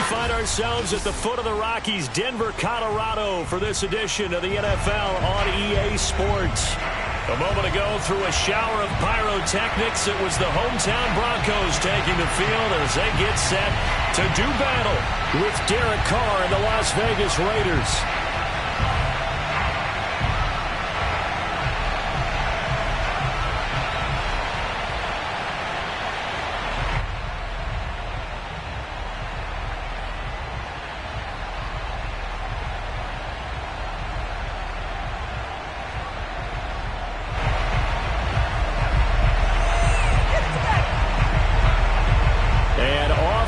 Find ourselves at the foot of the Rockies, Denver, Colorado, for this edition of the NFL on EA Sports. A moment ago, through a shower of pyrotechnics, it was the hometown Broncos taking the field as they get set to do battle with Derek Carr and the Las Vegas Raiders.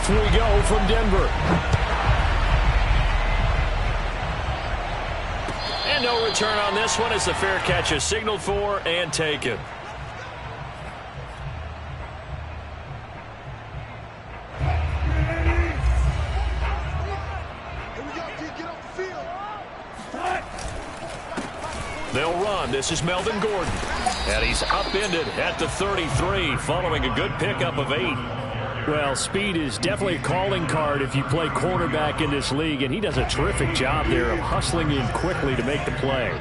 We go from Denver. And no return on this one as the fair catch is signaled for and taken. They'll run. This is Melvin Gordon. And he's upended at the 33 following a good pickup of 8. Well, speed is definitely a calling card if you play quarterback in this league, and he does a terrific job there of hustling in quickly to make the play.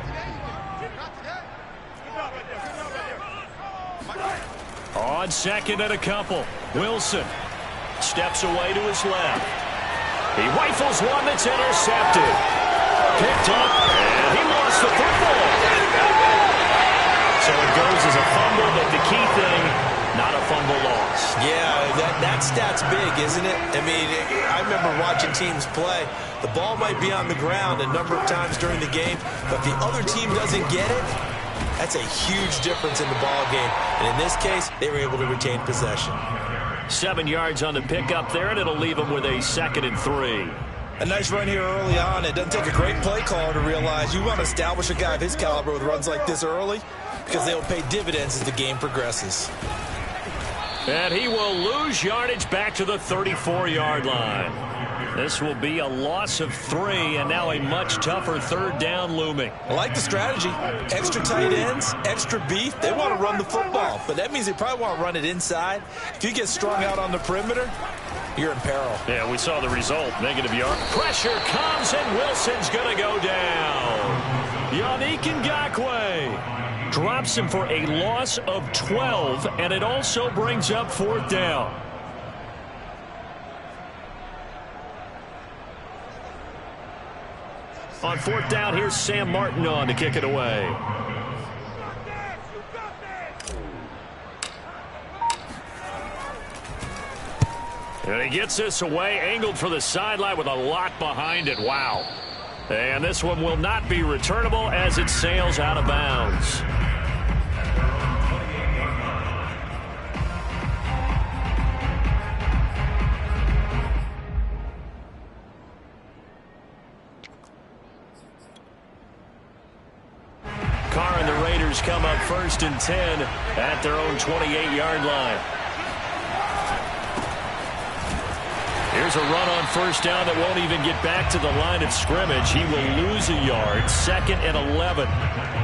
On second and a couple, Wilson steps away to his left. He rifles one that's intercepted. Picked up, and he lost the football. So it goes as a fumble, but the key thing, not a fumble loss. Yeah, that stat's big, isn't it? I mean, I remember watching teams play. The ball might be on the ground a number of times during the game, but if the other team doesn't get it, that's a huge difference in the ball game. And in this case, they were able to retain possession. 7 yards on the pickup there, and it'll leave them with a 2nd and 3. A nice run here early on. It doesn't take a great play caller to realize you want to establish a guy of his caliber with runs like this early because they will pay dividends as the game progresses. And he will lose yardage back to the 34-yard line. This will be a loss of 3, and now a much tougher 3rd down looming. I like the strategy. Extra tight ends, extra beef. They want to run the football, but that means they probably want to run it inside. If you get strung out on the perimeter, you're in peril. Yeah, we saw the result. Negative yard. Pressure comes, and Wilson's going to go down. Yannick Ngakoue drops him for a loss of 12, and it also brings up 4th down. On fourth down, here's Sam Martin on to kick it away. And he gets this away, angled for the sideline with a lot behind it. Wow. And this one will not be returnable as it sails out of bounds. Carr and the Raiders come up 1st and 10 at their own 28-yard line. Here's a run on 1st down that won't even get back to the line of scrimmage. He will lose a yard. 2nd and 11.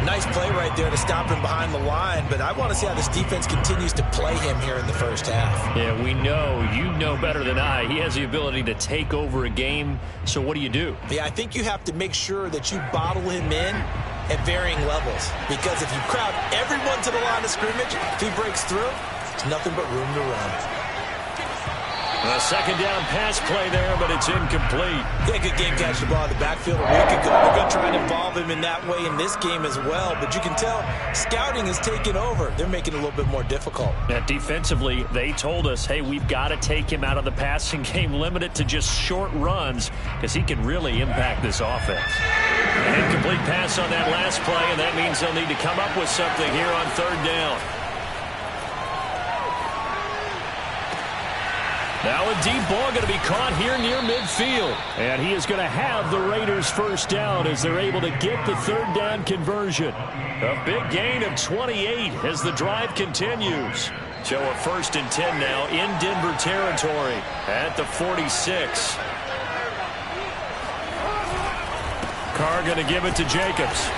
Nice play right there to stop him behind the line, but I want to see how this defense continues to play him here in the first half. Yeah, we know. You know better than I. He has the ability to take over a game, so what do you do? Yeah, I think you have to make sure that you bottle him in at varying levels, because if you crowd everyone to the line of scrimmage, if he breaks through, there's nothing but room to run. A 2nd down pass play there, but it's incomplete. Yeah, good game catching the ball in the backfield a week ago. They're going to try and involve him in that way in this game as well. But you can tell scouting is taking over. They're making it a little bit more difficult. Yeah, defensively, they told us, hey, we've got to take him out of the passing game, limit it to just short runs, because he can really impact this offense. An incomplete pass on that last play, and that means they'll need to come up with something here on 3rd down. Now a deep ball going to be caught here near midfield. And he is going to have the Raiders 1st down as they're able to get the 3rd down conversion. A big gain of 28 as the drive continues. So a 1st and 10 now in Denver territory at the 46. Carr going to give it to Jacobs.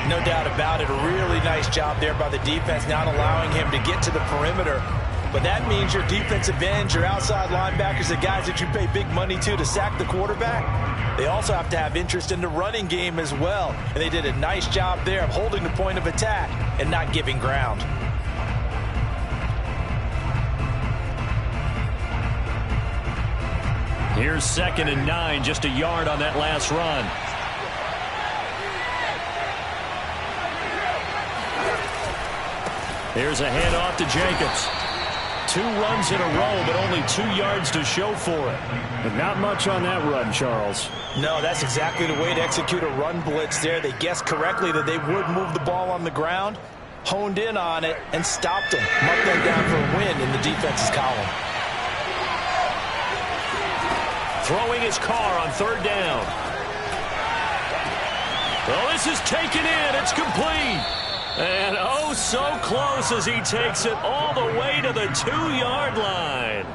No doubt about it. A really nice job there by the defense, not allowing him to get to the perimeter. But that means your defensive ends, your outside linebackers, the guys that you pay big money to sack the quarterback, they also have to have interest in the running game as well. And they did a nice job there of holding the point of attack and not giving ground. Here's 2nd and 9, just a yard on that last run. Here's a handoff to Jacobs. 2 runs in a row, but only 2 yards to show for it. But not much on that run, Charles. No, that's exactly the way to execute a run blitz there. They guessed correctly that they would move the ball on the ground, honed in on it, and stopped them. Marked them down for a win in the defense's column. Throwing his Carr on 3rd down. Well, this is taken in. It's complete. And oh, so close as he takes it all the way to the 2-yard line.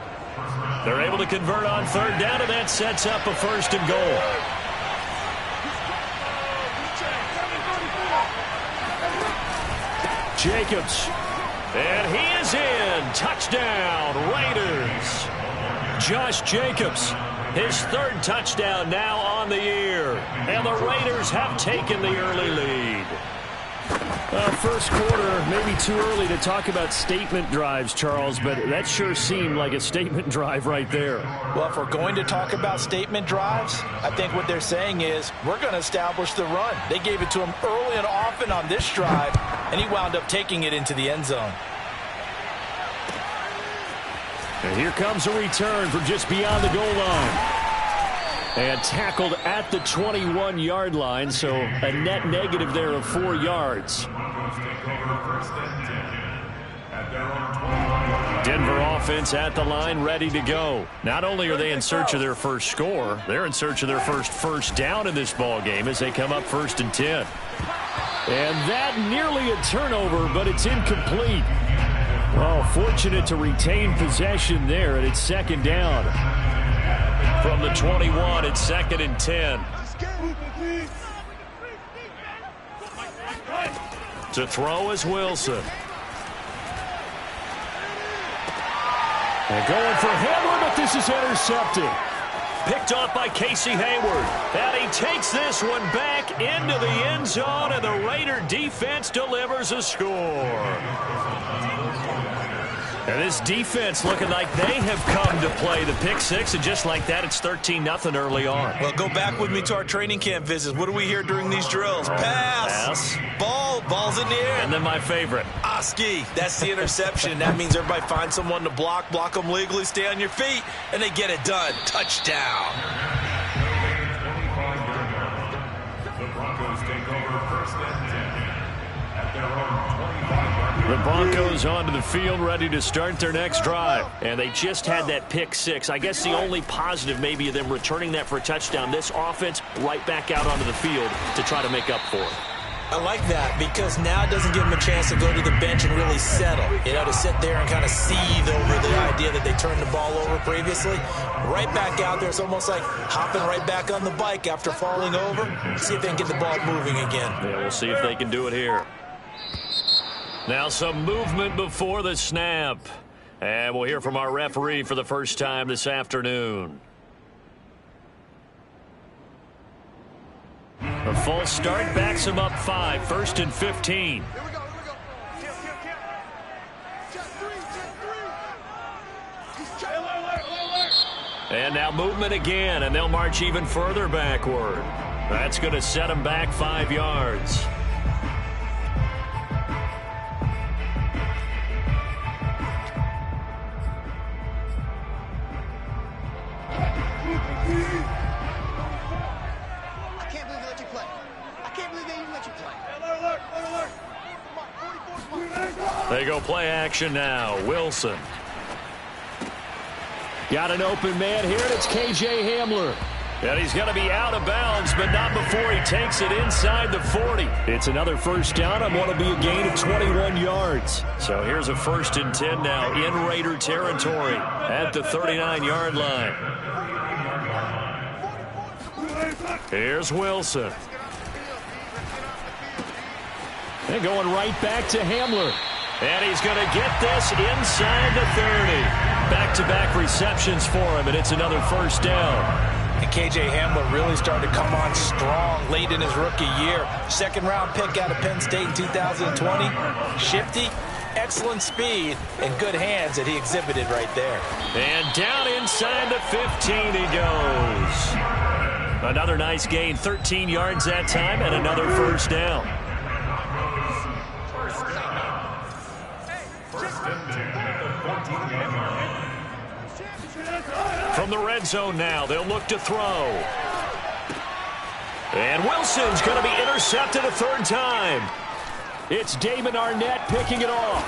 They're able to convert on 3rd down, and that sets up a 1st and goal. Jacobs. And he is in. Touchdown, Raiders. Josh Jacobs, his 3rd touchdown now on the year. And the Raiders have taken the early lead. First quarter, maybe too early to talk about statement drives, Charles, but that sure seemed like a statement drive right there. Well, if we're going to talk about statement drives, I think what they're saying is we're going to establish the run. They gave it to him early and often on this drive, and he wound up taking it into the end zone. And here comes a return from just beyond the goal line. And tackled at the 21-yard line, so a net negative there of 4 yards. Denver offense at the line, ready to go. Not only are they in search of their first score, they're in search of their first down in this ball game as they come up 1st and 10. And that nearly a turnover, but it's incomplete. Well, fortunate to retain possession there, and it's 2nd down. From the 21, it's 2nd and 10. To throw is Wilson. And going for Hayward, but this is intercepted. Picked off by Casey Hayward. And he takes this one back into the end zone, and the Raider defense delivers a score. And this defense looking like they have come to play the pick six, and just like that, it's 13-0 early on. Well, go back with me to our training camp visits. What do we hear during these drills? Pass. Ball's in the air. And then my favorite. Oski. That's the interception. That means everybody finds someone to block them legally, stay on your feet, and they get it done. Touchdown. The Broncos take over first and 10 at their own 25. The Broncos onto the field, ready to start their next drive. And they just had that pick six. I guess the only positive maybe of them returning that for a touchdown. This offense right back out onto the field to try to make up for it. I like that because now it doesn't give them a chance to go to the bench and really settle. You know, to sit there and kind of seethe over the idea that they turned the ball over previously. Right back out there. It's almost like hopping right back on the bike after falling over. See if they can get the ball moving again. Yeah, we'll see if they can do it here. Now some movement before the snap. And we'll hear from our referee for the first time this afternoon. A false start backs him up 5, 1st and 15. And now movement again, and they'll march even further backward. That's going to set them back 5 yards. They go play action now. Wilson. Got an open man here, and it's K.J. Hamler. And he's going to be out of bounds, but not before he takes it inside the 40. It's another first down on what will be a gain of 21 yards. So here's a 1st and 10 now in Raider territory at the 39-yard line. Here's Wilson. And going right back to Hamler. And he's going to get this inside the 30. Back-to-back receptions for him, and it's another first down. And K.J. Hamler really started to come on strong late in his rookie year. Second-round pick out of Penn State in 2020. Shifty, excellent speed, and good hands that he exhibited right there. And down inside the 15 he goes. Another nice gain, 13 yards that time, and another first down. From the red zone now, they'll look to throw. And Wilson's going to be intercepted a 3rd time. It's Damon Arnett picking it off.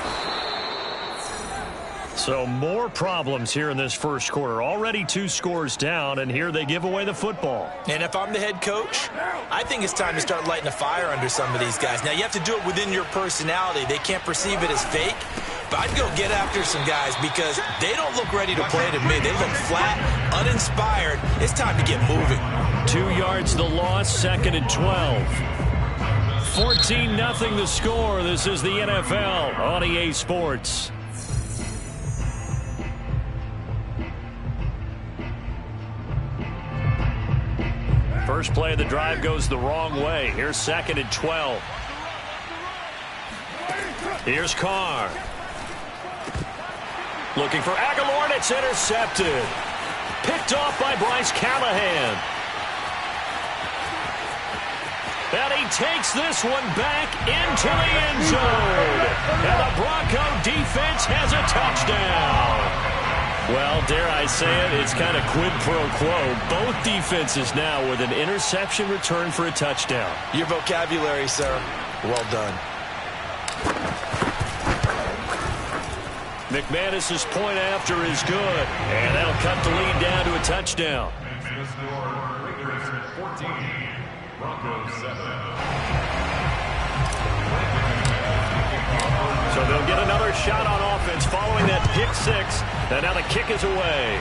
So more problems here in this first quarter. Already 2 scores down, and here they give away the football. And if I'm the head coach, I think it's time to start lighting a fire under some of these guys. Now, you have to do it within your personality. They can't perceive it as fake. But I'd go get after some guys because they don't look ready to play to me. They look flat, uninspired. It's time to get moving. 2 yards the loss, 2nd and 12. 14-0 the score. This is the NFL on EA Sports. First play of the drive goes the wrong way. Here's 2nd and 12. Here's Carr. Looking for Aguilar, and it's intercepted. Picked off by Bryce Callahan. And he takes this one back into the end zone. And the Bronco defense has a touchdown. Well, dare I say it, it's kind of quid pro quo. Both defenses now with an interception return for a touchdown. Your vocabulary, sir. Well done. McManus's point after is good. And that'll cut the lead down to a touchdown. The score, Raiders 14, Broncos 7. So they'll get another shot on offense following that pick six. And now the kick is away.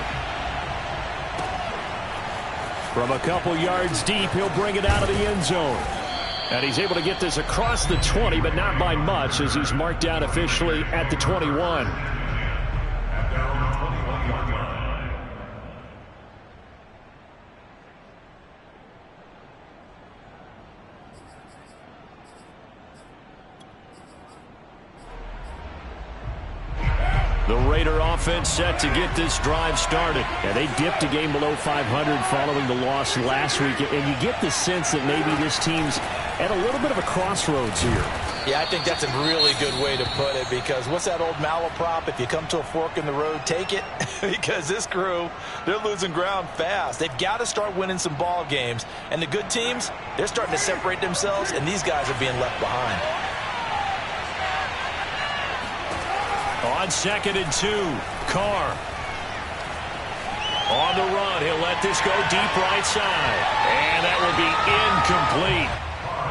From a couple yards deep, he'll bring it out of the end zone. And he's able to get this across the 20, but not by much, as he's marked down officially at the 21. The Raider offense set to get this drive started. Yeah, they dipped a game below 500 following the loss last week, and you get the sense that maybe this team's at a little bit of a crossroads here. Yeah, I think that's a really good way to put it, because what's that old malaprop? If you come to a fork in the road, take it. Because this crew, they're losing ground fast. They've got to start winning some ball games. And the good teams, they're starting to separate themselves, and these guys are being left behind. On 2nd and 2, Carr. On the run, he'll let this go deep right side. And that will be incomplete.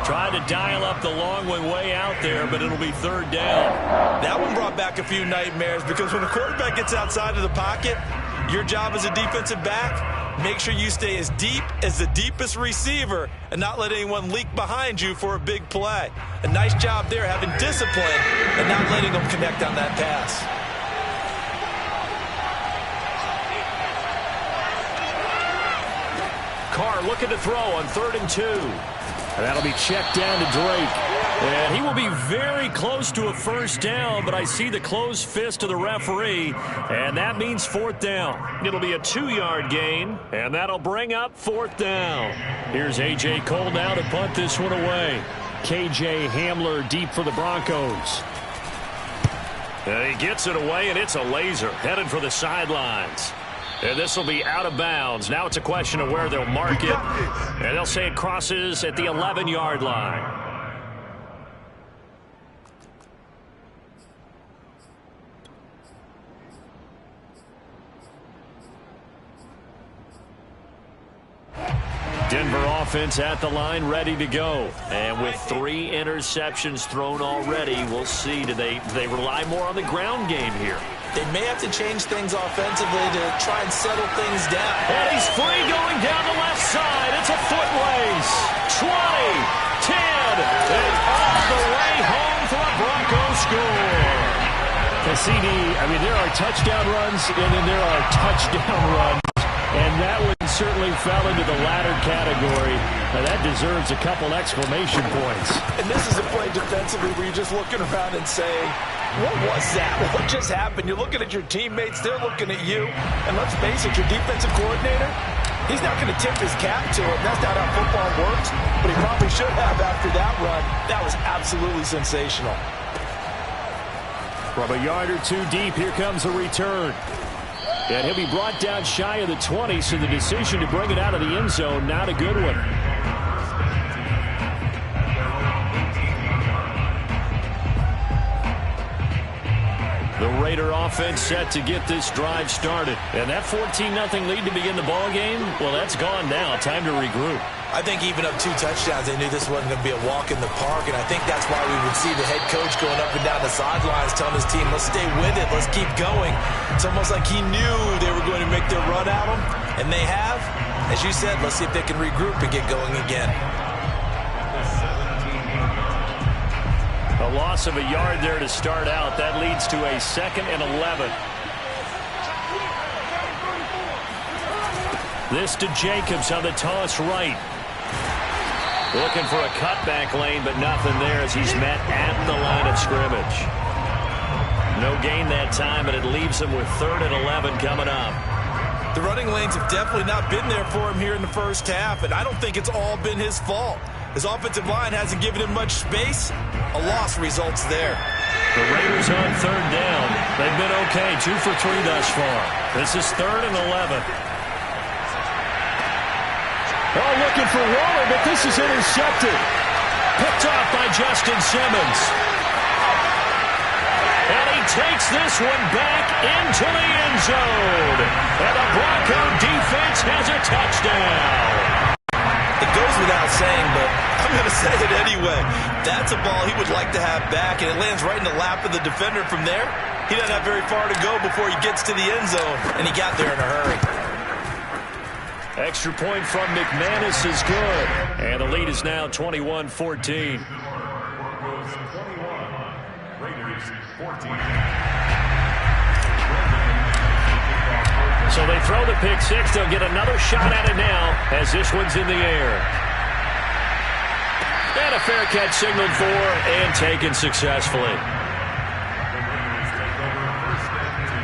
Trying to dial up the long one way out there, but it'll be 3rd down. That one brought back a few nightmares, because when a quarterback gets outside of the pocket, your job as a defensive back, make sure you stay as deep as the deepest receiver and not let anyone leak behind you for a big play. A nice job there, having discipline and not letting them connect on that pass. Carr looking to throw on 3rd and 2. And that'll be checked down to Drake. And he will be very close to a 1st down, but I see the closed fist of the referee, and that means 4th down. It'll be a 2-yard gain, and that'll bring up 4th down. Here's A.J. Cole now to punt this one away. K.J. Hamler deep for the Broncos. And he gets it away, and it's a laser headed for the sidelines. And this will be out of bounds. Now it's a question of where they'll mark it. And they'll say it crosses at the 11-yard line. Denver offense at the line, ready to go. And with 3 interceptions thrown already, we'll see. Do they rely more on the ground game here? They may have to change things offensively to try and settle things down. And he's free going down the left side. It's a foot race. 20, 10, and all the way home for a Broncos score. The CD, I mean, there are touchdown runs, and then there are touchdown runs. And that one certainly fell into the latter category. Now that deserves a couple exclamation points. And this is a play defensively where you're just looking around and saying, what was that? What just happened? You're looking at your teammates. They're looking at you. And let's face it, your defensive coordinator, he's not going to tip his cap to it. That's not how football works. But he probably should have after that run. That was absolutely sensational. From a yard or 2 deep, here comes a return. And he'll be brought down shy of the 20, so the decision to bring it out of the end zone, not a good one. The Raider offense set to get this drive started. And that 14-0 lead to begin the ball game, well, that's gone now. Time to regroup. I think even up 2 touchdowns, they knew this wasn't going to be a walk in the park, and I think that's why we would see the head coach going up and down the sidelines telling his team, let's stay with it, let's keep going. It's almost like he knew they were going to make their run at him, and they have. As you said, let's see if they can regroup and get going again. A loss of a yard there to start out. That leads to a 2nd and 11. This to Jacobs on the toss right. Looking for a cutback lane, but nothing there as he's met at the line of scrimmage. No gain that time, but it leaves him with 3rd and 11 coming up. The running lanes have definitely not been there for him here in the first half, and I don't think it's all been his fault. His offensive line hasn't given him much space. A loss results there. The Raiders on 3rd down. They've been okay, 2 for 3 thus far. This is 3rd and 11. Oh, looking for Waller, but this is intercepted. Picked off by Justin Simmons. And he takes this one back into the end zone. And the Bronco defense has a touchdown. It goes without saying, but I'm going to say it anyway. That's a ball he would like to have back, and it lands right in the lap of the defender from there. He doesn't have very far to go before he gets to the end zone, and he got there in a hurry. Extra point from McManus is good. And the lead is now 21-14. Broncos 21, Raiders 14. So they throw the pick 6. They'll get another shot at it now as this one's in the air. And a fair catch signaled for and taken successfully. The Raiders take over 1st and 10.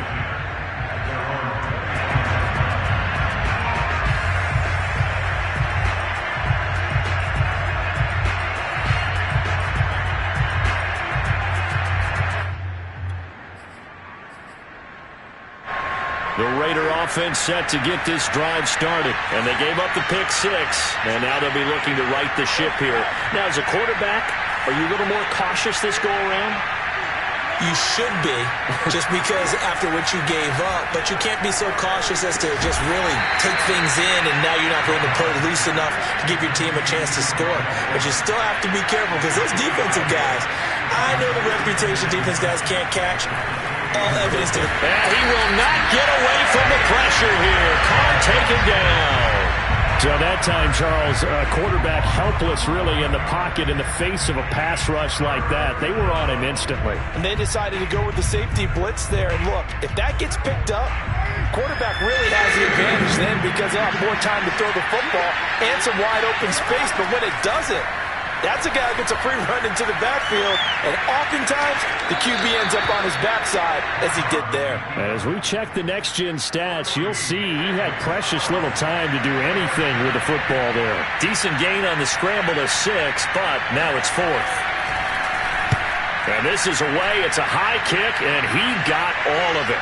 The Raider offense set to get this drive started. And they gave up the pick 6. And now they'll be looking to right the ship here. Now, as a quarterback, are you a little more cautious this go-around? You should be, just because after what you gave up. But you can't be so cautious as to just really take things in, and now you're not going to play loose enough to give your team a chance to score. But you still have to be careful, because those defensive guys, I know the reputation defense guys can't catch. All evidence to he will not get away from the pressure here. Carr taken down. So that time, Charles, quarterback helpless really in the pocket in the face of a pass rush like that. They were on him instantly. And they decided to go with the safety blitz there. And look, if that gets picked up, quarterback really has the advantage then, because they'll have more time to throw the football and some wide open space. But when it doesn't, that's a guy who gets a free run into the backfield, and oftentimes the QB ends up on his backside, as he did there. And as we check the next-gen stats, you'll see he had precious little time to do anything with the football there. Decent gain on the scramble to 6, but now it's 4th. And this is away. It's a high kick, and he got all of it.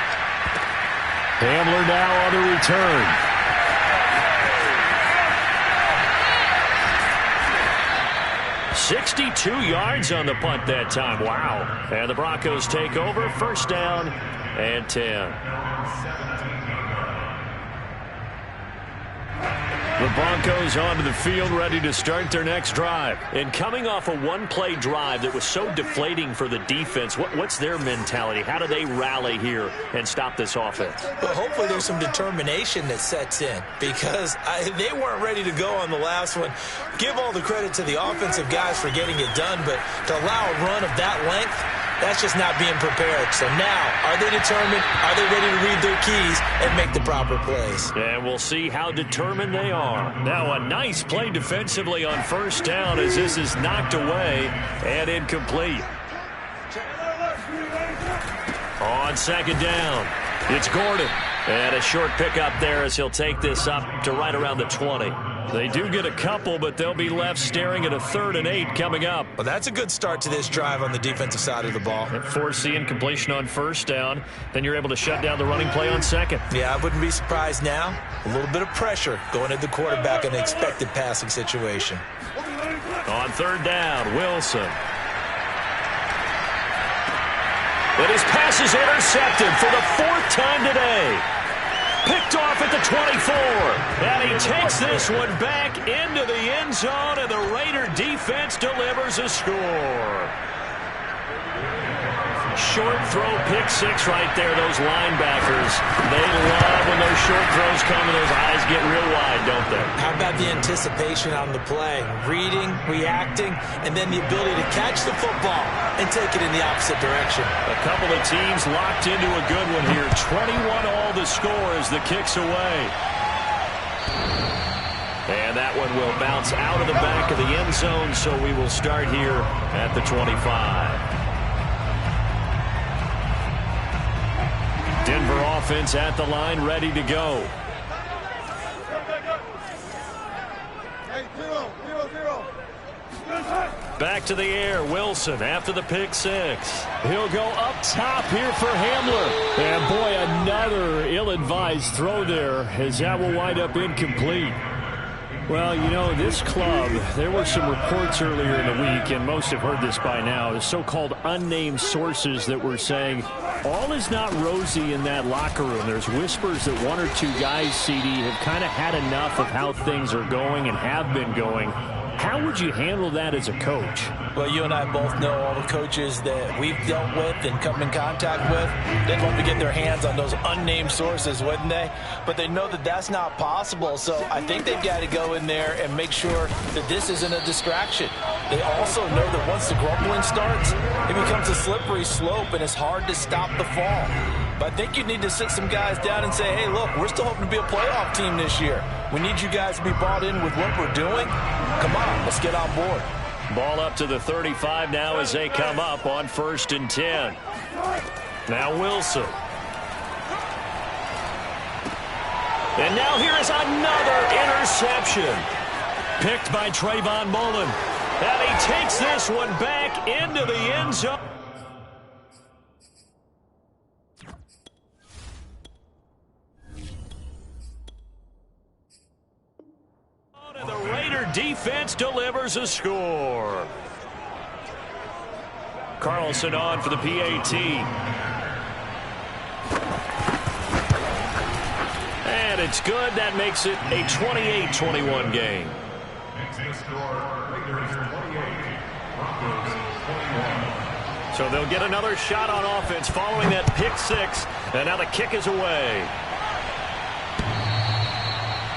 Hamler now on the return. 62 yards on the punt that time. Wow. And the Broncos take over. First down and 10. The Broncos onto the field, ready to start their next drive. And coming off a one-play drive that was so deflating for the defense, what's their mentality? How do they rally here and stop this offense? Well, hopefully there's some determination that sets in, because they weren't ready to go on the last one. Give all the credit to the offensive guys for getting it done, but to allow a run of that length, that's just not being prepared. So now, are they determined? Are they ready to read their keys and make the proper plays? And we'll see how determined they are. Now a nice play defensively on first down as this is knocked away and incomplete. On second down, it's Gordon. And a short pickup there as he'll take this up to right around the 20. They do get a couple, but they'll be left staring at a 3rd and 8 coming up. Well, that's a good start to this drive on the defensive side of the ball. Force the incompletion on first down. Then you're able to shut down the running play on second. Yeah, I wouldn't be surprised now. A little bit of pressure going at the quarterback in an expected passing situation. On 3rd down, Wilson. But his pass is intercepted for the 4th time today. Picked off at the 24. And he takes this one back into the end zone, and the Raider defense delivers a score. Short throw, pick 6 right there. Those linebackers, they love when those short throws come and those eyes get real wide, don't they? How about the anticipation on the play? Reading, reacting, and then the ability to catch the football and take it in the opposite direction. A couple of teams locked into a good one here. 21-all the score as the kick's away. And that one will bounce out of the back of the end zone, so we will start here at the 25. Denver offense at the line, ready to go. Back to the air, Wilson after the pick 6. He'll go up top here for Hamler. And boy, another ill-advised throw there, as that will wind up incomplete. Well, you know, this club, there were some reports earlier in the week, and most have heard this by now, the so-called unnamed sources that were saying all is not rosy in that locker room. There's whispers that 1 or 2 guys, CD, have kind of had enough of how things are going and have been going. How would you handle that as a coach? Well, you and I both know all the coaches that we've dealt with and come in contact with. They'd love to get their hands on those unnamed sources, wouldn't they? But they know that that's not possible, so I think they've got to go in there and make sure that this isn't a distraction. They also know that once the grumbling starts, it becomes a slippery slope, and it's hard to stop the fall. But I think you need to sit some guys down and say, hey, look, we're still hoping to be a playoff team this year. We need you guys to be bought in with what we're doing. Come on, let's get on board. Ball up to the 35 now as they come up on 1st and 10. Now Wilson. And now here is another interception. Picked by Trayvon Mullen. And he takes this one back into the end zone. defense delivers a score. Carlson on for the PAT. And it's good. That makes it a 28-21 game. Next score, Raiders 28, Broncos 21. So they'll get another shot on offense following that pick six. And now the kick is away.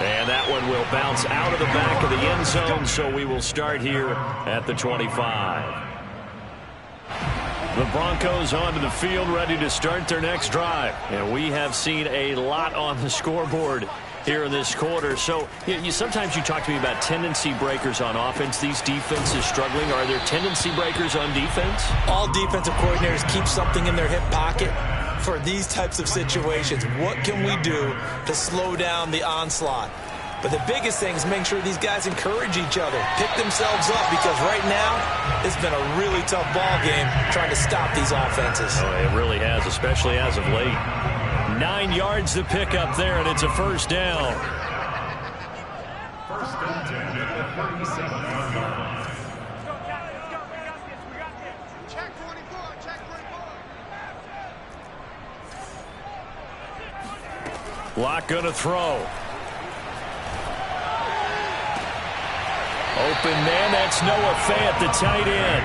And that one will bounce out of the back of the end zone, so we will start here at the 25. The Broncos onto the field, ready to start their next drive. And we have seen a lot on the scoreboard here in this quarter. So sometimes you talk to me about tendency breakers on offense. These defenses struggling. Are there tendency breakers on defense? All defensive coordinators keep something in their hip pocket for these types of situations. What can we do to slow down the onslaught? But the biggest thing is making sure these guys encourage each other, pick themselves up, because right now it's been a really tough ball game trying to stop these offenses. Oh, it really has, especially as of late. 9 yards to pick up there, and it's a first down. First and 10 at the 37-yard line. Check 24, check 24. Locke gonna throw. Open man, that's Noah Fant, the tight end.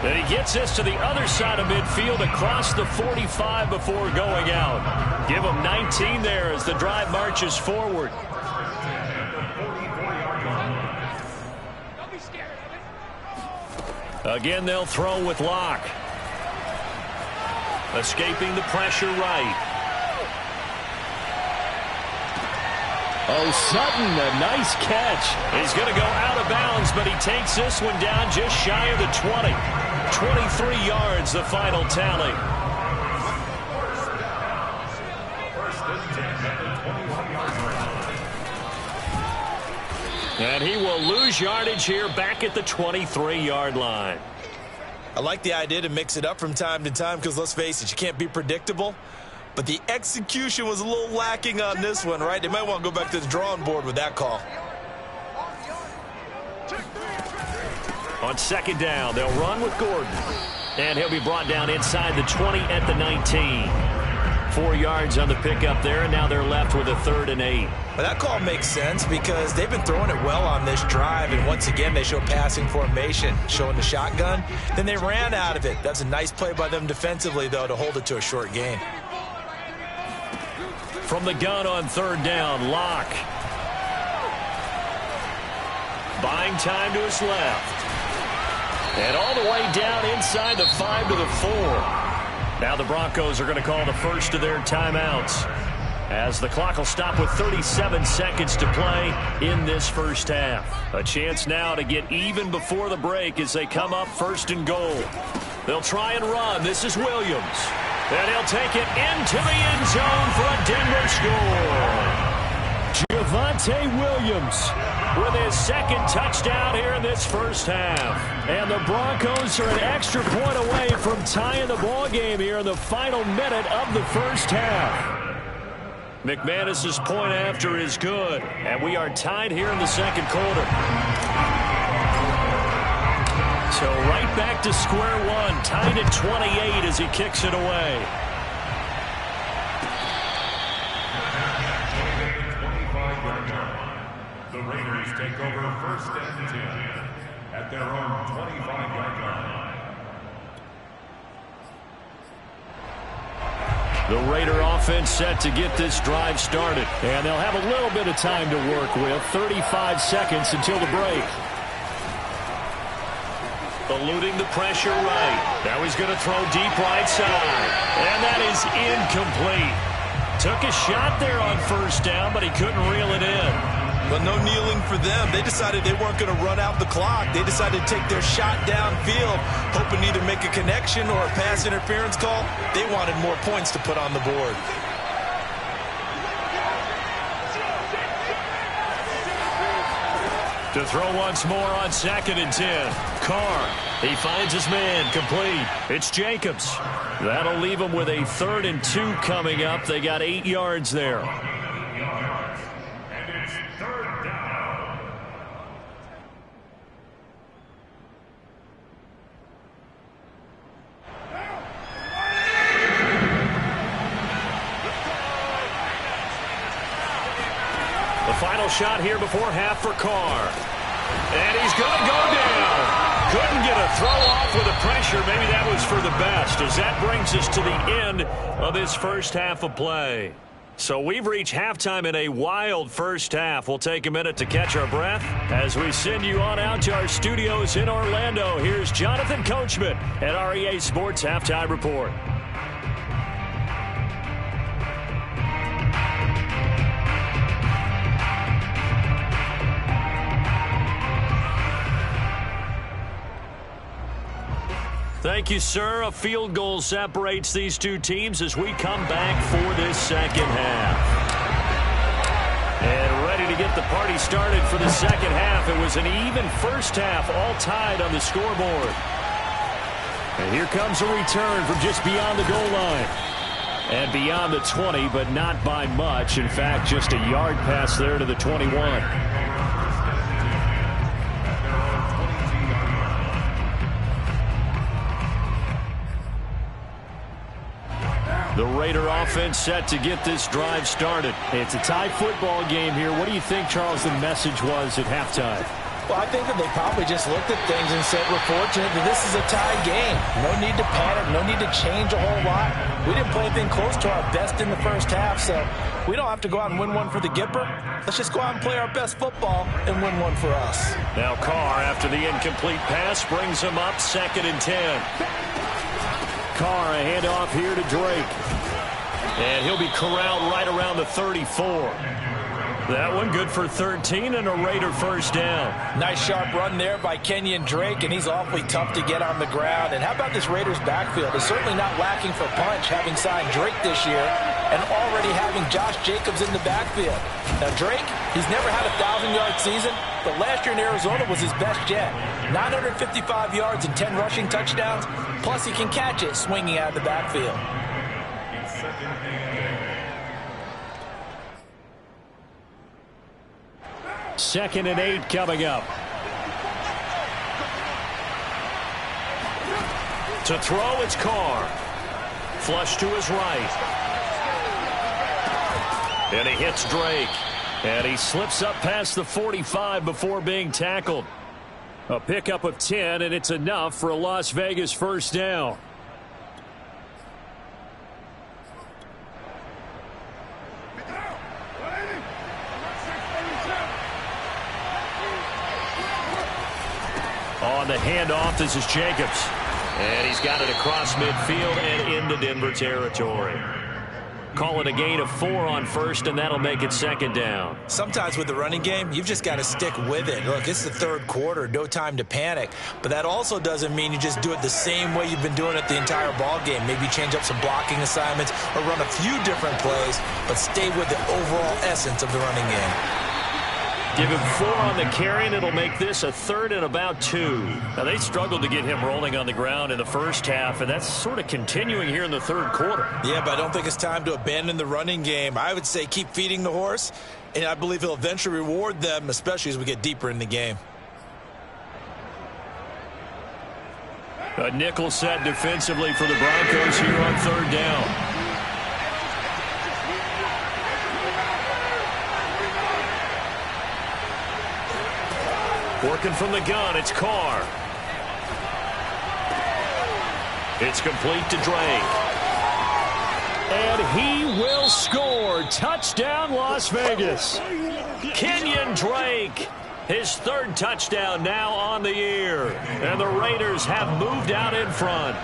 And he gets this to the other side of midfield across the 45 before going out. Give him 19 there as the drive marches forward. Don't be scared of it. Again, they'll throw with Locke. Escaping the pressure right. Oh, Sutton, a nice catch. He's going to go out of bounds, but he takes this one down just shy of the 20. 23 yards, the final tally. First and 10 at the 21-yard line. And he will lose yardage here back at the 23-yard line. I like the idea to mix it up from time to time because, let's face it, you can't be predictable. But the execution was a little lacking on this one, right? They might want to go back to the drawing board with that call. On second down, they'll run with Gordon. And he'll be brought down inside the 20 at the 19. 4 yards on the pickup there, and now they're left with a 3rd and 8. But that call makes sense because they've been throwing it well on this drive, and once again they show passing formation, showing the shotgun. Then they ran out of it. That's a nice play by them defensively, though, to hold it to a short gain. From the gun on 3rd down, Locke. Buying time to his left. And all the way down inside the 5 to the 4. Now the Broncos are going to call the first of their timeouts, as the clock will stop with 37 seconds to play in this first half. A chance now to get even before the break as they come up 1st and goal. They'll try and run. This is Williams. And he'll take it into the end zone for a Denver score. Javonte Williams with his 2nd touchdown here in this first half. And the Broncos are an extra point away from tying the ball game here in the final minute of the first half. McManus's point after is good. And we are tied here in the 2nd quarter. So right back to square one, tied at 28 as he kicks it away. The Raiders take over 1st and 10 at their own 25-yard line. The Raider offense set to get this drive started. And they'll have a little bit of time to work with. 35 seconds until the break. Eluding the pressure right. Now he's going to throw deep right side. And that is incomplete. Took a shot there on 1st down, but he couldn't reel it in. But no kneeling for them. They decided they weren't going to run out the clock. They decided to take their shot downfield, hoping to either make a connection or a pass interference call. They wanted more points to put on the board. To throw once more on 2nd and 10. Carr, he finds his man, complete. It's Jacobs. That'll leave him with a 3rd and 2 coming up. They got 8 yards there. And it's 3rd down. final shot here before half for Carr. And he's going to go down. Couldn't get a throw off with the pressure. Maybe that was for the best, as that brings us to the end of this first half of play. So we've reached halftime in a wild first half. We'll take a minute to catch our breath as we send you on out to our studios in Orlando. Here's Jonathan Coachman at our EA Sports Halftime Report. Thank you, sir. A field goal separates these two teams as we come back for this second half. And ready to get the party started for the second half. It was an even first half, all tied on the scoreboard. And here comes a return from just beyond the goal line. And beyond the 20, but not by much. In fact, just a yard pass there to the 21. The Raider offense set to get this drive started. It's a tie football game here. What do you think, Charles, the message was at halftime? Well, I think that they probably just looked at things and said, we're fortunate that this is a tie game. No need to panic. No need to change a whole lot. We didn't play anything close to our best in the first half, so we don't have to go out and win one for the Gipper. Let's just go out and play our best football and win one for us. Now Carr, after the incomplete pass, brings him up 2nd and 10. Carr, a handoff here to Drake. And he'll be corralled right around the 34. That one good for 13 and a Raider first down. Nice sharp run there by Kenyon Drake, and he's awfully tough to get on the ground. And how about this Raiders backfield? It's certainly not lacking for punch, having signed Drake this year and already having Josh Jacobs in the backfield. Now Drake, he's never had a 1,000-yard season, but last year in Arizona was his best yet. 955 yards and 10 rushing touchdowns, plus he can catch it swinging out of the backfield. Second and 8 coming up. To throw, it's Carr. Flush to his right. And he hits Drake. And he slips up past the 45 before being tackled. A pickup of 10, and it's enough for a Las Vegas first down. On the handoff, this is Jacobs. And he's got it across midfield and into Denver territory. Call it a gain of 4 on first, and that'll make it second down. Sometimes with the running game, you've just got to stick with it. Look, it's the third quarter, no time to panic. But that also doesn't mean you just do it the same way you've been doing it the entire ball game. Maybe change up some blocking assignments or run a few different plays, but stay with the overall essence of the running game. Give him 4 on the carry, and it'll make this a 3rd and about 2. Now, they struggled to get him rolling on the ground in the first half, and that's sort of continuing here in the third quarter. Yeah, but I don't think it's time to abandon the running game. I would say keep feeding the horse, and I believe he'll eventually reward them, especially as we get deeper in the game. A nickel set defensively for the Broncos here on 3rd down. Working from the gun, it's Carr. It's complete to Drake. And he will score. Touchdown, Las Vegas. Kenyon Drake, his 3rd touchdown now on the year. And the Raiders have moved out in front.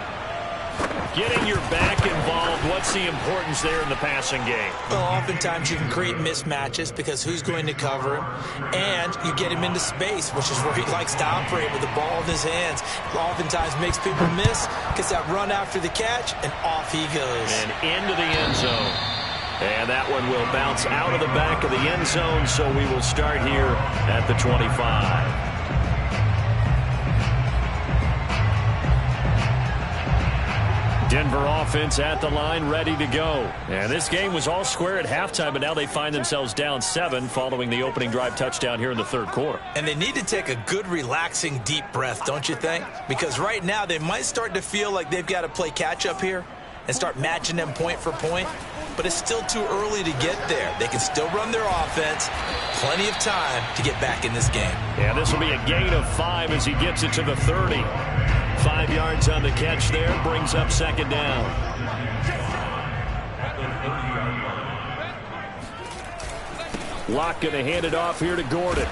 Getting your back involved, what's the importance there in the passing game? Well, oftentimes you can create mismatches because who's going to cover him, and you get him into space, which is where he likes to operate with the ball in his hands. Oftentimes makes people miss, gets that run after the catch, and off he goes. And into the end zone. And that one will bounce out of the back of the end zone, so we will start here at the 25. Denver offense at the line, ready to go. And this game was all square at halftime, but now they find themselves down 7 following the opening drive touchdown here in the third quarter. And they need to take a good, relaxing, deep breath, don't you think? Because right now they might start to feel like they've got to play catch-up here and start matching them point for point. but it's still too early to get there. They can still run their offense. Plenty of time to get back in this game. Yeah, this will be a gain of 5 as he gets it to the 30. 5 yards on the catch there, brings up second down. Locke going to hand it off here to Gordon.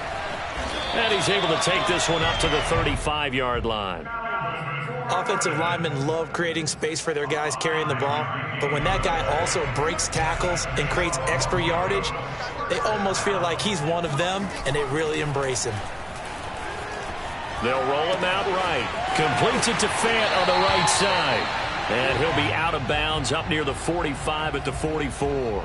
And he's able to take this one up to the 35-yard line. Offensive linemen love creating space for their guys carrying the ball, but when that guy also breaks tackles and creates extra yardage, they almost feel like he's one of them, and they really embrace him. They'll roll him out right. Completes it to Fant on the right side. And he'll be out of bounds up near the 45 at the 44.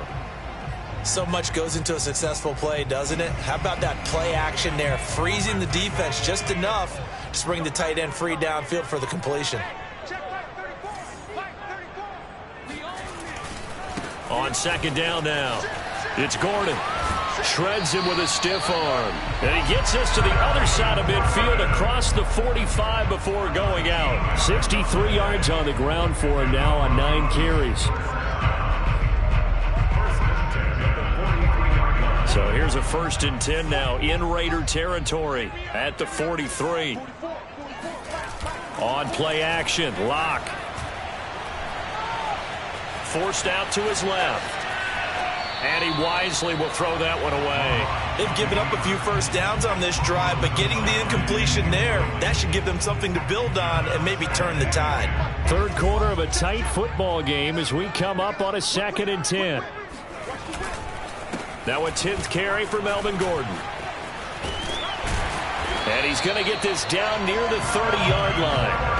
So much goes into a successful play, doesn't it? How about that play action there, freezing the defense just enough to bring the tight end free downfield for the completion. On second down now, it's Gordon. Shreds him with a stiff arm. And he gets us to the other side of midfield across the 45 before going out. 63 yards on the ground for him now on 9 carries. So here's a 1st and 10 now in Raider territory at the 43. On play action, Locke. Forced out to his left. And he wisely will throw that one away. They've given up a few first downs on this drive, but getting the incompletion there, that should give them something to build on and maybe turn the tide. Third quarter of a tight football game as we come up on a 2nd and 10. Now a 10th carry for Melvin Gordon. And he's going to get this down near the 30-yard line.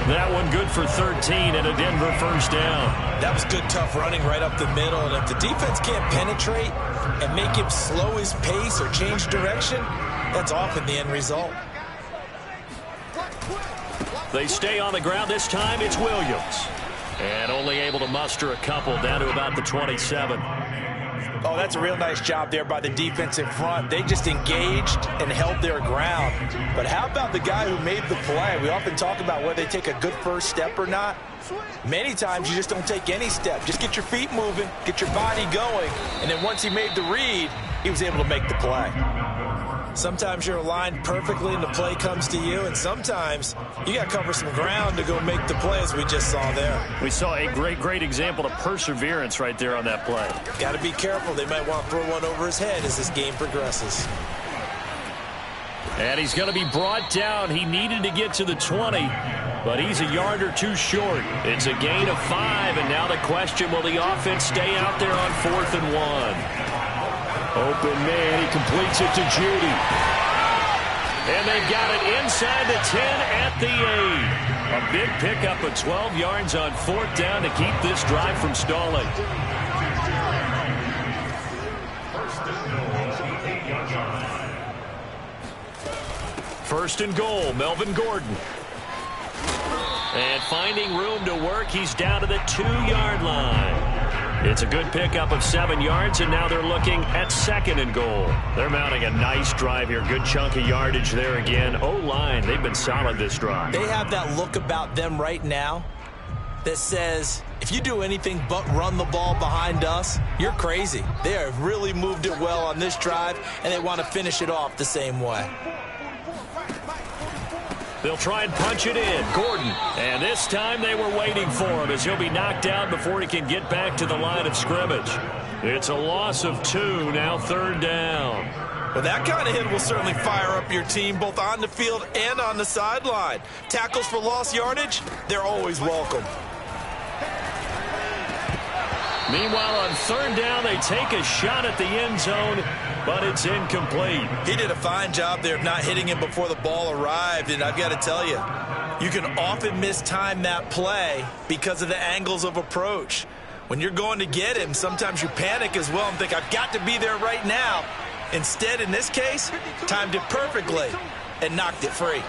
That one good for 13 and a Denver first down. That was good, tough running right up the middle. And if the defense can't penetrate and make him slow his pace or change direction, that's often the end result. They stay on the ground. This time it's Williams. And only able to muster a couple down to about the 27. Oh, that's a real nice job there by the defensive front. They just engaged and held their ground. But how about the guy who made the play? We often talk about whether they take a good first step or not. Many times you just don't take any step. Just get your feet moving, get your body going, and then once he made the read, he was able to make the play. Sometimes you're aligned perfectly and the play comes to you, and sometimes you got to cover some ground to go make the play, as we just saw there. We saw a great example of perseverance right there on that play. Got to be careful. They might want to throw one over his head as this game progresses. And he's going to be brought down. He needed to get to the 20, but he's a yard or two short. It's a gain of 5, and now the question, will the offense stay out there on 4th and 1? Open man, he completes it to Judy. And they've got it inside the 10 at the 8. A big pickup of 12 yards on 4th down to keep this drive from stalling. First and goal, Melvin Gordon. And finding room to work, he's down to the 2-yard line. It's a good pickup of 7 yards, and now they're looking at 2nd and goal. They're mounting a nice drive here. Good chunk of yardage there again. O-line, they've been solid this drive. They have that look about them right now that says, if you do anything but run the ball behind us, you're crazy. They have really moved it well on this drive, and they want to finish it off the same way. They'll try and punch it in. Gordon. And this time they were waiting for him as he'll be knocked down before he can get back to the line of scrimmage. It's a loss of 2, now 3rd down. Well, that kind of hit will certainly fire up your team both on the field and on the sideline. Tackles for lost yardage, they're always welcome. Meanwhile, on 3rd down, they take a shot at the end zone, but it's incomplete. He did a fine job there of not hitting him before the ball arrived, and I've got to tell you, you can often mistime that play because of the angles of approach. When you're going to get him, sometimes you panic as well and think, I've got to be there right now. Instead, in this case, timed it perfectly and knocked it free.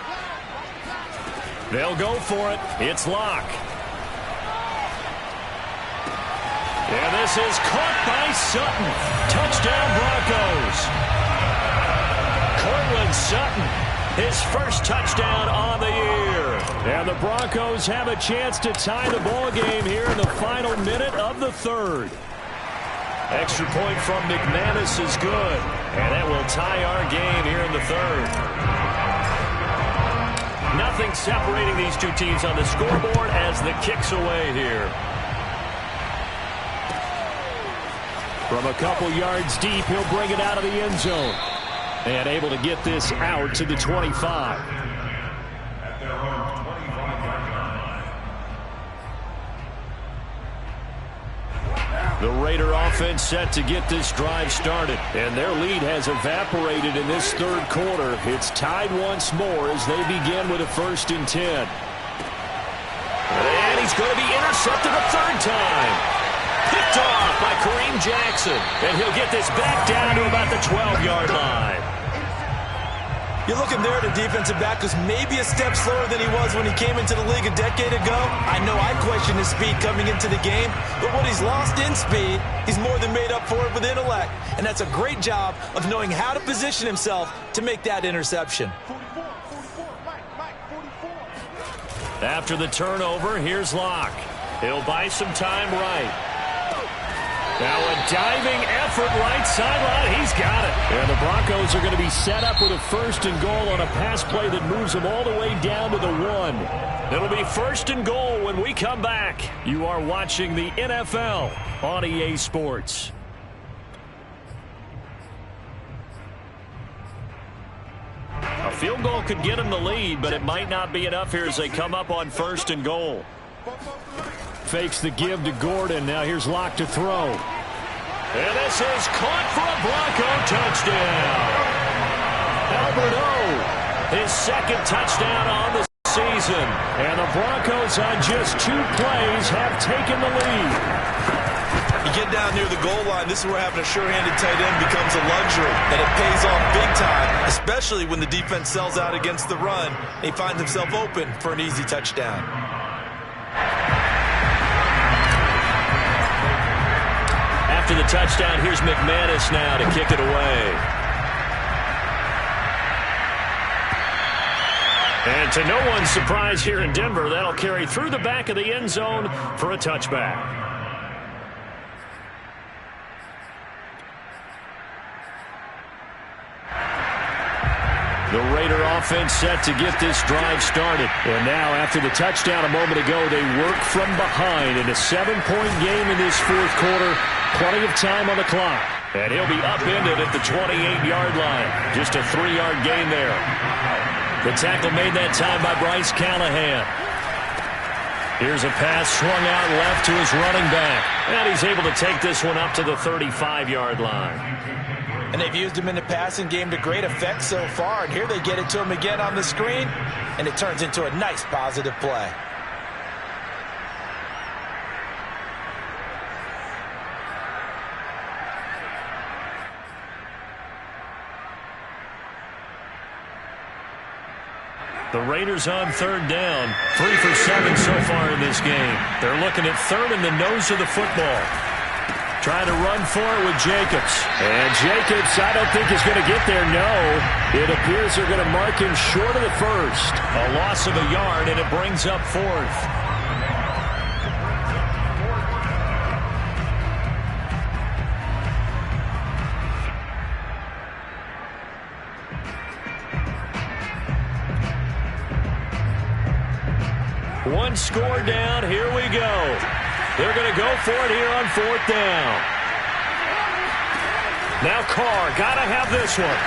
They'll go for it. It's Locke. And this is caught by Sutton. Touchdown, Broncos. Cortland Sutton, his first touchdown on the year. And the Broncos have a chance to tie the ball game here in the final minute of the 3rd. Extra point from McManus is good. And that will tie our game here in the third. Nothing separating these two teams on the scoreboard as the kick's away here. From a couple yards deep, he'll bring it out of the end zone. And able to get this out to the 25. At their own 25-yard line. The Raider offense set to get this drive started. And their lead has evaporated in this third quarter. It's tied once more as they begin with a 1st and 10. And he's going to be intercepted a third time. Picked off by Kareem Jackson. And he'll get this back down to about the 12-yard line. You're looking there at a defensive back who's maybe a step slower than he was when he came into the league a decade ago. I know I questioned his speed coming into the game, but what he's lost in speed, he's more than made up for it with intellect. And that's a great job of knowing how to position himself to make that interception. 44, Mike, 44. After the turnover, here's Locke. He'll buy some time right. Now a diving effort right sideline. He's got it. And the Broncos are going to be set up with a 1st and goal on a pass play that moves them all the way down to the 1. It'll be 1st and goal when we come back. You are watching the NFL on EA Sports. A field goal could get them the lead, but it might not be enough here as they come up on 1st and goal. Fakes the give to Gordon. Now here's Locke to throw. And this is caught for a Bronco touchdown. Albert O, his 2nd touchdown on the season. And the Broncos on just 2 plays have taken the lead. You get down near the goal line, this is where having a sure-handed tight end becomes a luxury. And it pays off big time, especially when the defense sells out against the run. And he finds himself open for an easy touchdown. After the touchdown, here's McManus now to kick it away. And to no one's surprise here in Denver, that'll carry through the back of the end zone for a touchback. The Raider offense set to get this drive started. And now, after the touchdown a moment ago, they work from behind in a 7-point game in this 4th quarter. Plenty of time on the clock. And he'll be upended at the 28-yard line. Just a 3-yard gain there. The tackle made that time by Bryce Callahan. Here's a pass swung out left to his running back. And he's able to take this one up to the 35-yard line. And they've used him in the passing game to great effect so far. And here they get it to him again on the screen. And it turns into a nice positive play. The Raiders on 3rd down. 3 for 7 so far in this game. They're looking at 3rd in the nose of the football. Trying to run for it with Jacobs. And Jacobs, I don't think is going to get there. No. It appears they're going to mark him short of the 1st. A loss of a yard, and it brings up 4th. One score down. Here we go. They're going to go for it here on 4th down. Now Carr, got to have this one.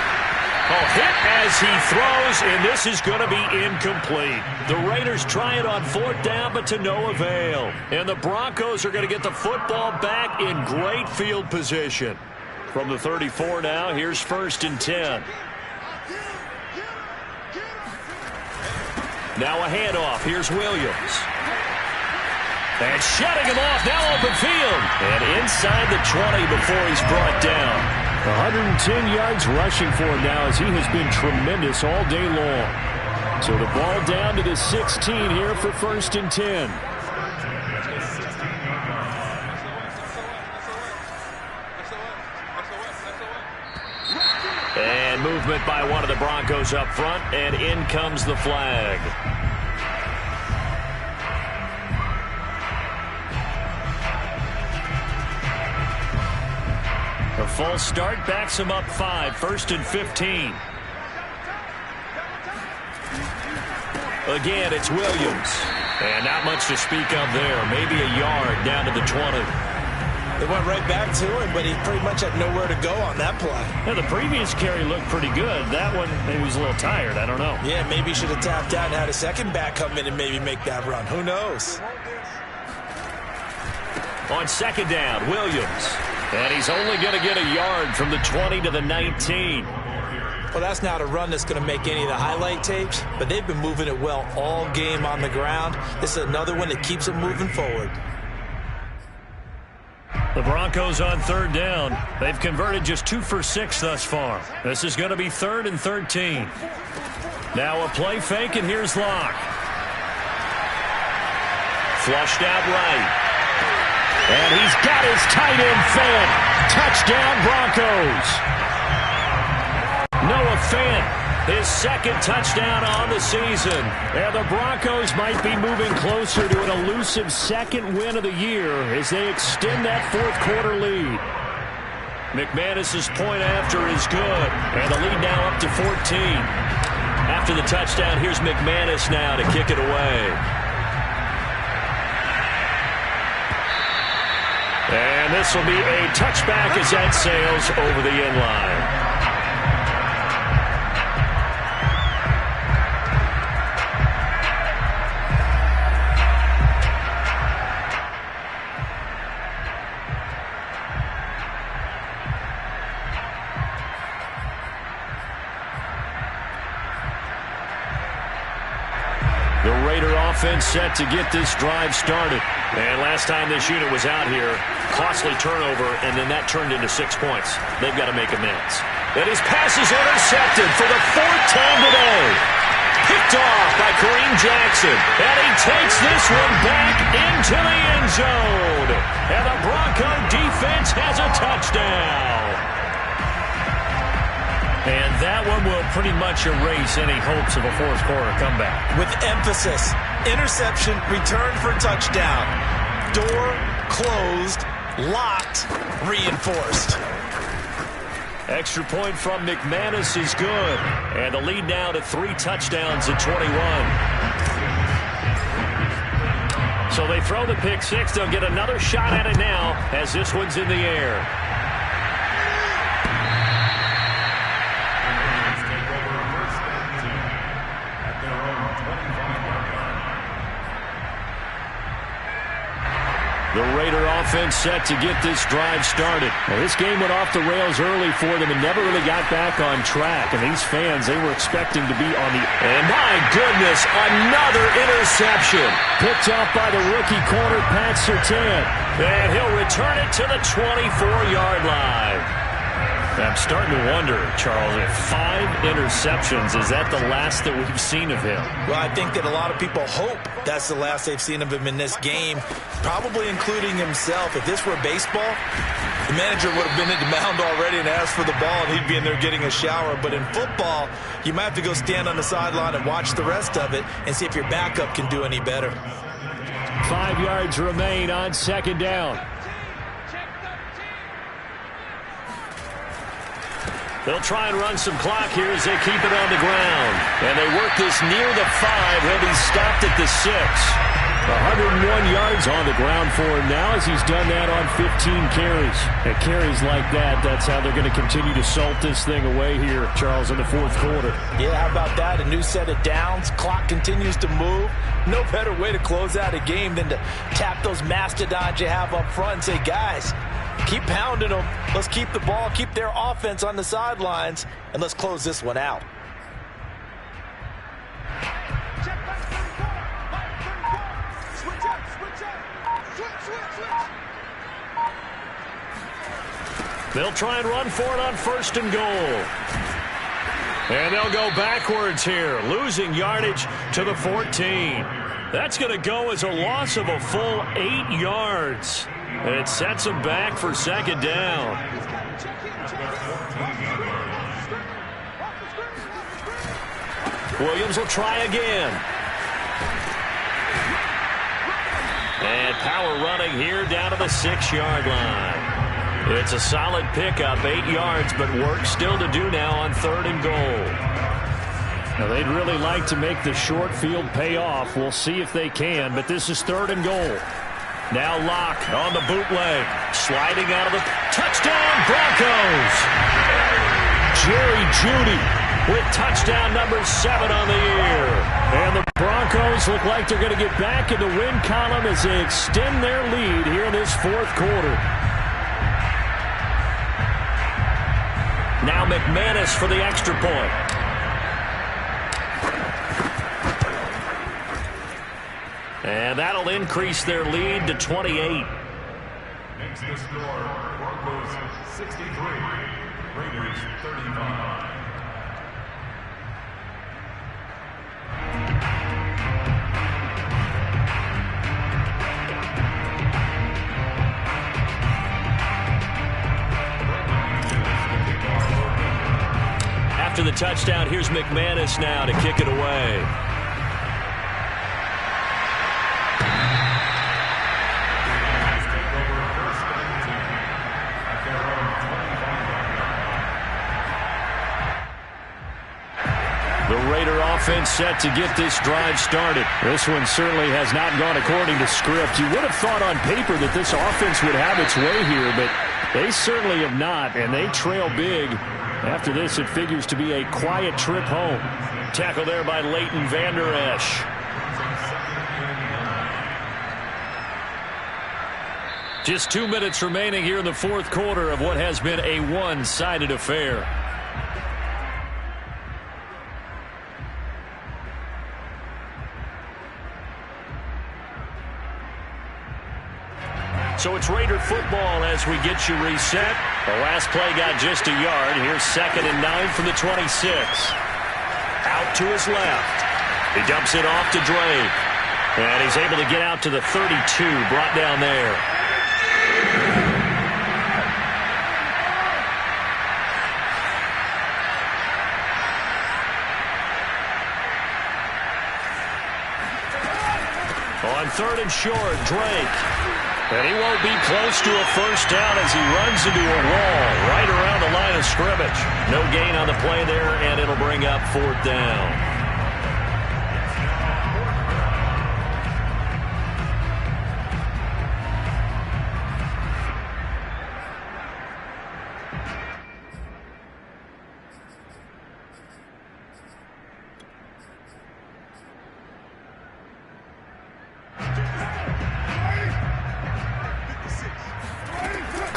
Oh, hit as he throws, and this is going to be incomplete. The Raiders try it on 4th down, but to no avail. And the Broncos are going to get the football back in great field position. From the 34 now, here's 1st and 10. Now a handoff. Here's Williams. And shutting him off. Now open field. And inside the 20 before he's brought down. 110 yards rushing for him now as he has been tremendous all day long. So the ball down to the 16 here for 1st and 10. And movement by one of the Broncos up front, and in comes the flag. false start backs him up 5, 1st and 15. Again, it's Williams. And not much to speak of there. Maybe a yard down to the 20. They went right back to him, but he pretty much had nowhere to go on that play. Yeah, the previous carry looked pretty good. That one, maybe he was a little tired. I don't know. Yeah, maybe he should have tapped out and had a second back come in and maybe make that run. Who knows? On 2nd down, Williams. And he's only going to get a yard from the 20 to the 19. Well, that's not a run that's going to make any of the highlight tapes, but they've been moving it well all game on the ground. This is another one that keeps them moving forward. The Broncos on 3rd down. They've converted just 2 for 6 thus far. This is going to be 3rd and 13. Now a play fake, and here's Locke. Flushed out right. And he's got his tight end Fant. Touchdown, Broncos. Noah Fant, his 2nd touchdown on the season. And the Broncos might be moving closer to an elusive 2nd win of the year as they extend that 4th quarter lead. McManus's point after is good. And the lead now up to 14. After the touchdown, here's McManus now to kick it away. And this will be a touchback as that sails over the end line. The Raider offense set to get this drive started. And last time this unit was out here, costly turnover, and then that turned into 6 points. They've got to make amends. And his pass is intercepted for the 4th time today. Picked off by Kareem Jackson. And he takes this one back into the end zone. And the Bronco defense has a touchdown. And that one will pretty much erase any hopes of a 4th quarter comeback. With emphasis, interception, return for touchdown. Door closed, locked, reinforced. Extra point from McManus is good. And the lead now to 3 touchdowns at 21. So they throw the pick 6. They'll get another shot at it now as this one's in the air. The Raider offense set to get this drive started. Well, this game went off the rails early for them and never really got back on track. And these fans, they were expecting to be on the... And my goodness, another interception. Picked up by the rookie corner, Pat Surtain. And he'll return it to the 24-yard line. I'm starting to wonder, Charles, if 5 interceptions, is that the last that we've seen of him? Well, I think that a lot of people hope that's the last they've seen of him in this game, probably including himself. If this were baseball, the manager would have been at the mound already and asked for the ball, and he'd be in there getting a shower. But in football, you might have to go stand on the sideline and watch the rest of it and see if your backup can do any better. 5 yards remain on 2nd down. They'll try and run some clock here as they keep it on the ground. And they work this near the 5. He'll be stopped at the 6. 101 yards on the ground for him now as he's done that on 15 carries. And carries like that, that's how they're going to continue to salt this thing away here, Charles, in the 4th quarter. Yeah, how about that? A new set of downs. Clock continues to move. No better way to close out a game than to tap those mastodons you have up front and say, guys, keep pounding them. Let's keep the ball, keep their offense on the sidelines, and let's close this one out. They'll try and run for it on 1st and goal. And they'll go backwards here, losing yardage to the 14. That's going to go as a loss of a full 8 yards. And it sets them back for 2nd down. Williams will try again. And power running here down to the 6-yard line. It's a solid pickup, 8 yards, but work still to do now on 3rd and goal. Now, they'd really like to make the short field pay off. We'll see if they can, but this is 3rd and goal. Now Locke on the bootleg, sliding out of the touchdown Broncos. Jerry Jeudy with touchdown number 7 on the year. And the Broncos look like they're going to get back in the win column as they extend their lead here in this 4th quarter. Now McManus for the extra point. And that'll increase their lead to 28. Makes the score Broncos 63, Raiders 35. After the touchdown, here's McManus now to kick it away. The Raider offense set to get this drive started. This one certainly has not gone according to script. You would have thought on paper that this offense would have its way here, but they certainly have not, and they trail big. After this, it figures to be a quiet trip home. Tackle there by Leighton Vander Esch. Just 2 minutes remaining here in the 4th quarter of what has been a one-sided affair. So it's Raider football as we get you reset. The last play got just a yard. Here's 2nd and 9 from the 26. Out to his left. He dumps it off to Drake. And he's able to get out to the 32, brought down there. On 3rd and short, Drake. And he won't be close to a first down as he runs into a wall right around the line of scrimmage. No gain on the play there, and it'll bring up 4th down.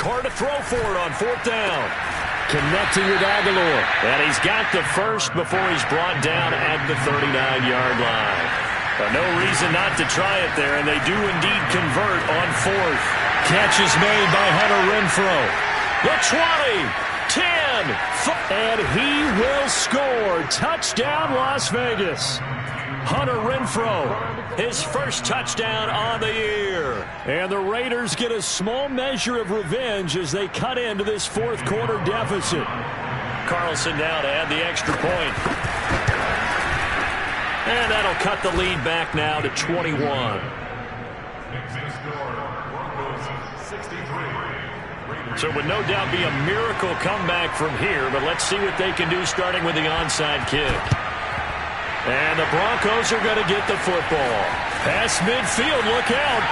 Carr to throw for it on 4th down. Connecting with Aguilar. And he's got the first before he's brought down at the 39-yard line. But no reason not to try it there, and they do indeed convert on 4th. Catch is made by Hunter Renfrow. The 20, 10, and he will score. Touchdown, Las Vegas. Hunter Renfrow, his first touchdown on the year. And the Raiders get a small measure of revenge as they cut into this 4th quarter deficit. Carlson now to add the extra point. And that'll cut the lead back now to 21. So it would no doubt be a miracle comeback from here, but let's see what they can do starting with the onside kick. And the Broncos are going to get the football. Past midfield, look out.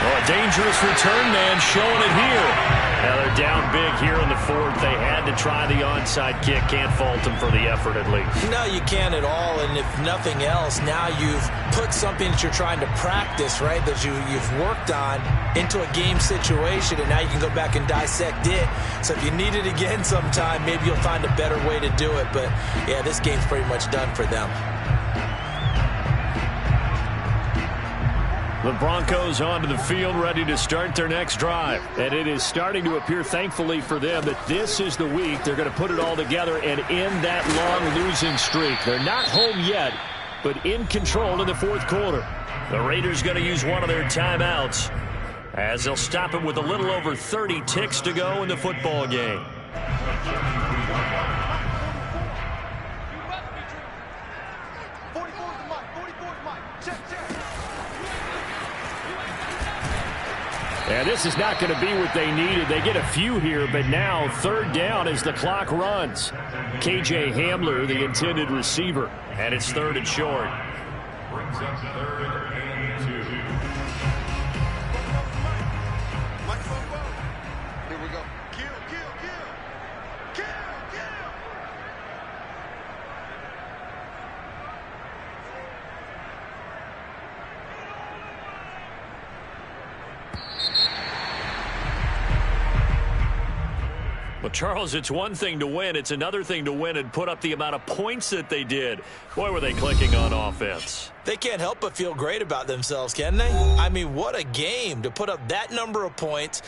Oh, a dangerous return man showing it here. Now they're down big here in the 4th. They had to try the onside kick. Can't fault them for the effort at least. No, you can't at all. And if nothing else, now you've put something that you're trying to practice, right, that you've worked on into a game situation, and now you can go back and dissect it. So if you need it again sometime, maybe you'll find a better way to do it. But, yeah, this game's pretty much done for them. The Broncos onto the field, ready to start their next drive. And it is starting to appear, thankfully for them, that this is the week they're going to put it all together and end that long losing streak. They're not home yet, but in control in the 4th quarter. The Raiders going to use one of their timeouts as they'll stop it with a little over 30 ticks to go in the football game. And this is not going to be what they needed. They get a few here, but now third down as the clock runs. K.J. Hamler, the intended receiver. And it's third and short. Brings up third and 2. Here we go. Kill. Well, Charles, it's one thing to win. It's another thing to win and put up the amount of points that they did. Boy, were they clicking on offense. They can't help but feel great about themselves, can they? I mean, what a game to put up that number of points.